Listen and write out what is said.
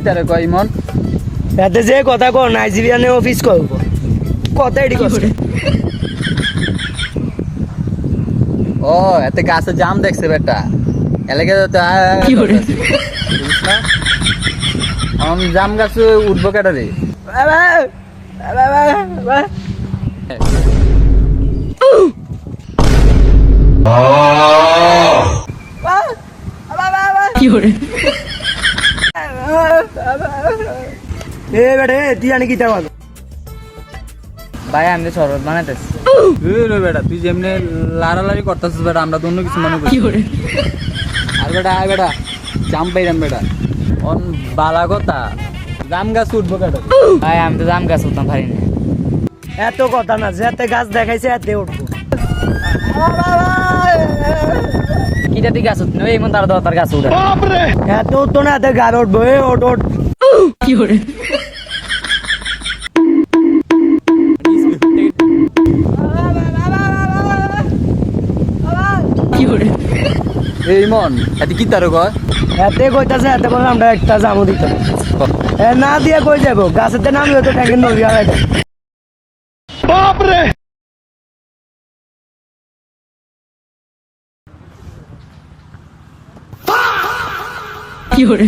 তারে কয় ইমন এতে যে কথা কো নাইজেরিয়ানে অফিস করব কথা এডি করছে ও এতে গাছে জাম দেখছে বেটা এলাকা তো কি করে জাম গাছে উঠবো কেটা রে কি করে এ বেটা তুই জানি কি তা বল ভাই আমি শরবত বানাইতেছি বেটা তুই যেমনি লাড়ালাড়ি করতেছিস বেটা আমরা তো অন্য কিছু মনে করি আর বেটা আয় বেটা জাম পাইলাম বেটা অন বালা কথা জাম গাছ উঠবো কেটা ভাই আমি তো জাম গাছ উঠতাম পারি না এত কথা না যেতে গাছ দেখাইছে এতে উঠবো কিটা তুই গাছ উঠনি এমন তার তার গাছ উঠে এত তো না এতে গাছ উঠবো এ ওট ওট কি করে কি করে এই মন এতে কি তার কয় এতে কইতাছে এতে বলে আমরা একটা জামু দিতে এ না দিয়ে কই যাবো গাছেতে নাম তো ট্যাঙ্কের নদী আর বাপরে কি করে